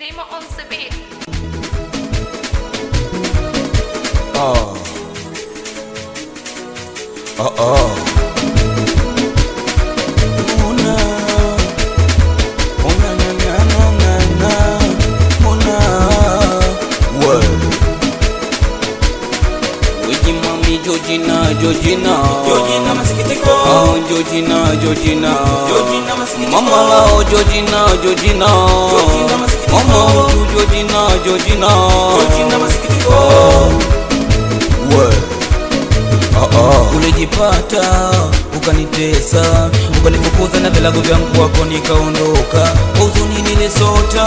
Primo on the beat. Oh. Oh oh. Mona. Mona na na na na na. Mona. What? Wiki mami Georgina, Georgina. Georgina masikitiko. Oh Georgina, Georgina. Georgina masikitiko. Mama lao Georgina, Georgina. Georgina masikitiko. Mama tu Georgina, Georgina. Georgina masikitiko. What? Ulijipata, ukanitesa, ukanifukuza na vilago vyangu wako nikaondoka. Huzuni nilisota,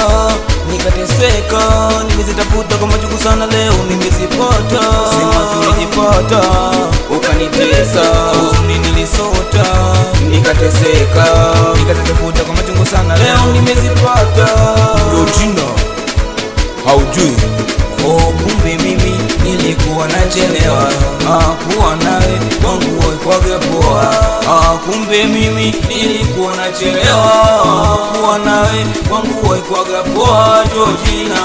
nikateseka, nimezitafuta kwa majuku sana, leo nimezipata. Sema ulijipata, ukanitesa, huzuni nilisota, nikateseka, nikatafuta kwa majuku sana, leo nimezipata. Georgina, haujui kumbe mimi nilikuwa nachelewa kuwa nawe kwangu waikwaga poa. Kumbe mimi nilikuwa nachelewa kuwa nawe kwangu waikwaga poa. Georgina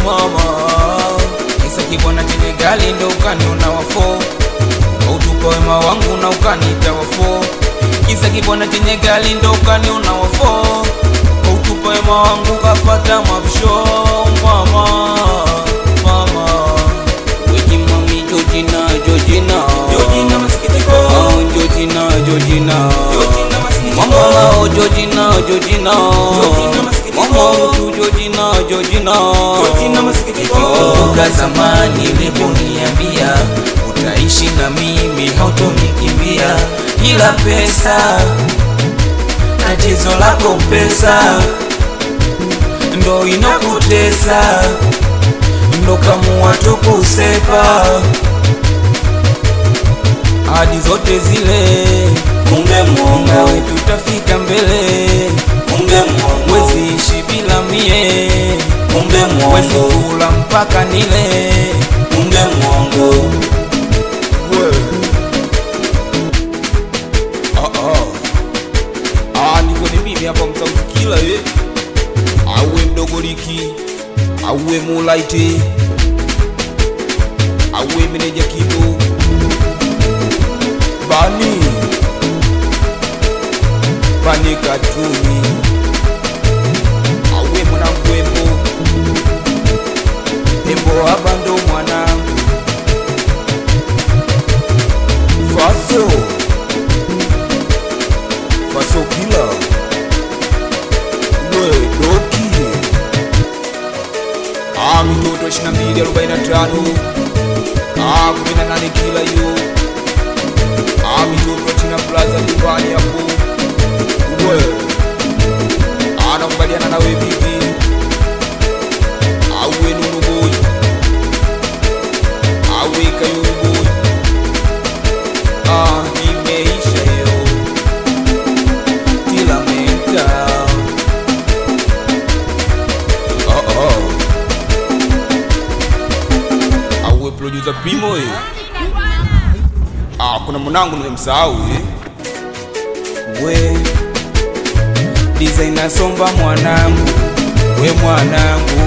mama, kisa kibwana chenye gali ndo ukaniona wafo, ukautupa wema wangu na ukaniita wafo. Kisa kibwana chenye gali ndo ukaniona wafo, ukautupa wema wangu kafata mabisho. Mama Georgina, Georgina masikitiko. Oh Georgina, Georgina. Georgina masikitiko. Mama lao Georgina, Georgina. Georgina masikitiko. Mama tu Georgina, Georgina. Georgina masikitiko. Kumbuka zamani uliponiambia utaishi na mimi, hautonikimbia, ila pesa, tatizo lako pesa ndo inakutesa, ndo kamua tukusepa hadi zote zile. Kumbe Mungu nawe tutafika mbele. Kumbe Mungu wezi ishi bila mie. Kumbe Mungu wezi kula mpaka nile. Kumbe Mungu niko ni mimi hapa msaukila awe mdogoliki, awe mulaiti, awe meneja kido Bani katuni, awe mwanangu Embo hapa ndo mwanangu Faso kila we doki mitoto 22:45 18 kila yu mitoto china plaza nyumbani hapo. Uwe anakubaliana nawe bibi, awe Nunu boy, awe Kayuru boy. Imeisha yo kila menta. Awe producer Primo kuna mwanangu nimemsahau we designer Somba mwanangu, we mwanangu